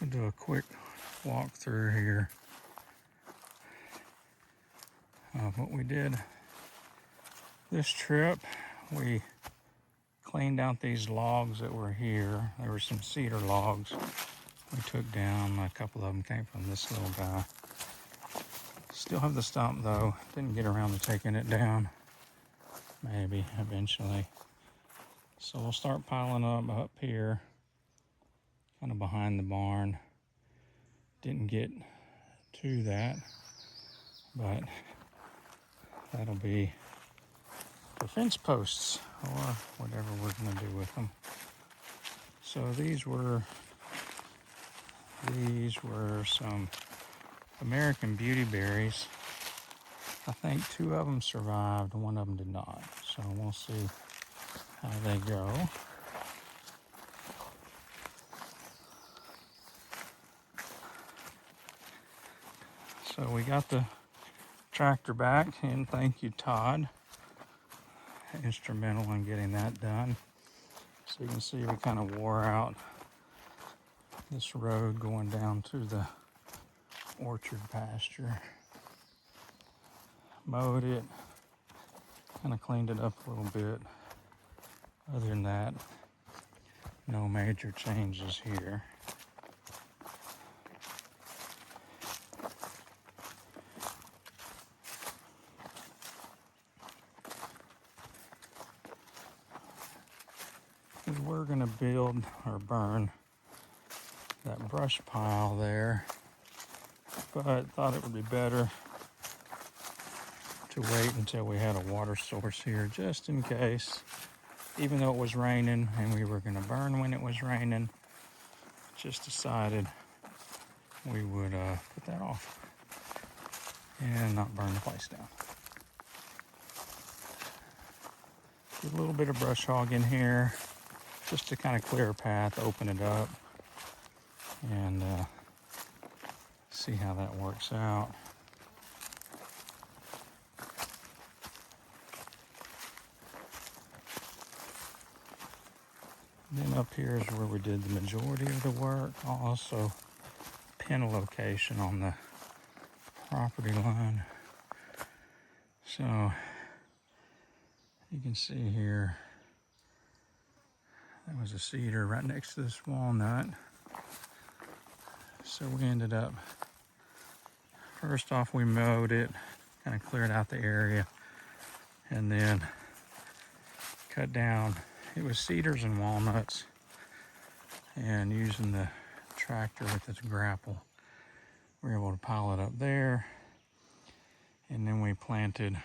I'll do a quick walk through here of what we did this trip. We cleaned out these logs that were here. There were some cedar logs we took down. A couple of them came from this little guy. Still have the stump though. Didn't get around to taking it down. Maybe eventually. So we'll start piling up here, kind of behind the barn. Didn't get to that, but that'll be for fence posts or whatever we're going to do with them. So these were some American beauty berries. I think 2 of them survived, 1 of them did not. So we'll see how they go. So we got the tractor back, and thank you, Todd. Instrumental in getting that done. So you can see we kind of wore out this road going down to the orchard pasture. Mowed it, kind of cleaned it up a little bit. Other than that, no major changes here. We're going to build or burn that brush pile there, but thought it would be better to wait until we had a water source here, just in case. Even though it was raining and we were going to burn when it was raining, just decided we would put that off and not burn the place down. Get a little bit of brush hog in here just to kind of clear a path, open it up, and see how that works out. Then up here is where we did the majority of the work. I'll also pin a location on the property line. So you can see here, that was a cedar right next to this walnut. So we ended up, first off we mowed it, kind of cleared out the area, and then cut down. It was cedars and walnuts, and using the tractor with its grapple, we were able to pile it up there. And then we planted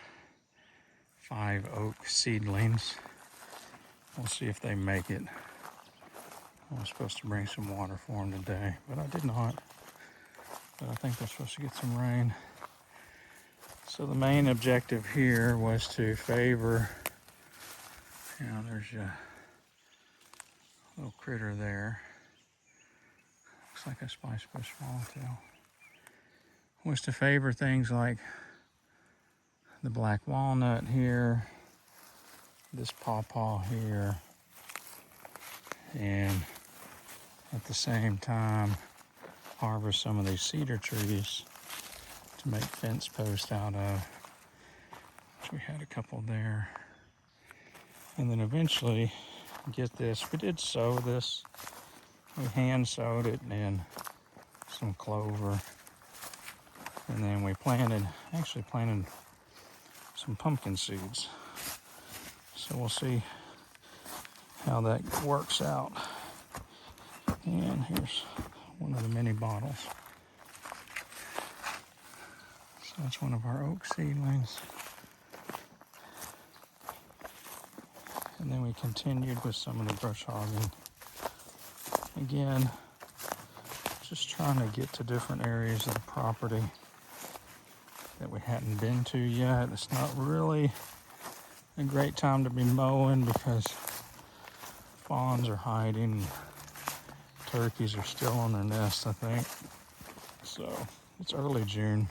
5 oak seedlings. We'll see if they make it. I was supposed to bring some water for them today, but I did not. But I think they're supposed to get some rain. So the main objective here was to favor, there's your little critter there. Looks like a spice bush swallowtail. Was to favor things like the black walnut here, this paw-paw here, and at the same time harvest some of these cedar trees to make fence posts out of, which we had a couple there. And then eventually get this. We did sow this. We hand sowed it in some clover. And then we actually planted some pumpkin seeds. So we'll see how that works out. And here's one of the mini bottles. So that's one of our oak seedlings. And then we continued with some of the brush hogging. Again, just trying to get to different areas of the property that we hadn't been to yet. It's not really a great time to be mowing because fawns are hiding. Turkeys are still on their nests, I think. So it's early June.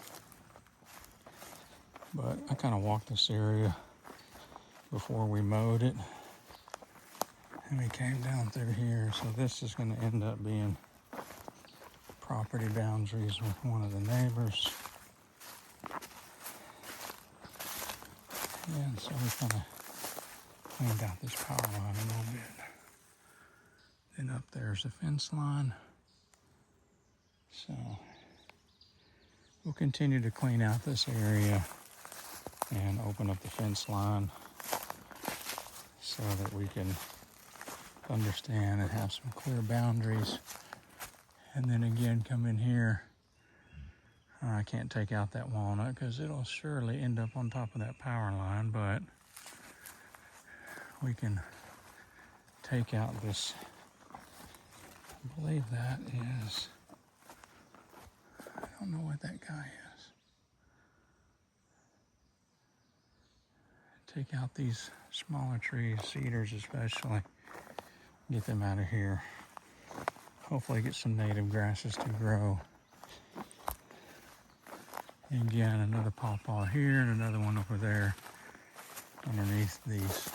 But I kind of walked this area before we mowed it. And we came down through here. So this is going to end up being property boundaries with one of the neighbors. And so we kind of cleaned out this power line a little bit. Then up there's the fence line. So we'll continue to clean out this area and open up the fence line so that we can understand and have some clear boundaries. And then again, come in here. I can't take out that walnut because it'll surely end up on top of that power line, but we can take out this. I believe that is, I don't know what that guy is. Take out these smaller trees, cedars especially, get them out of here. Hopefully get some native grasses to grow. And again, another paw-paw here and another one over there underneath these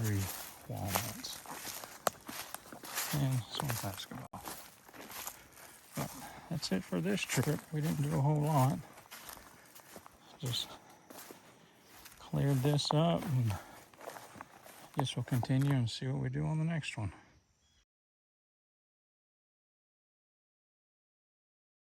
3 walnuts. And some basketball. But that's it for this trip. We didn't do a whole lot. Just cleared this up, and I guess we'll continue and see what we do on the next one.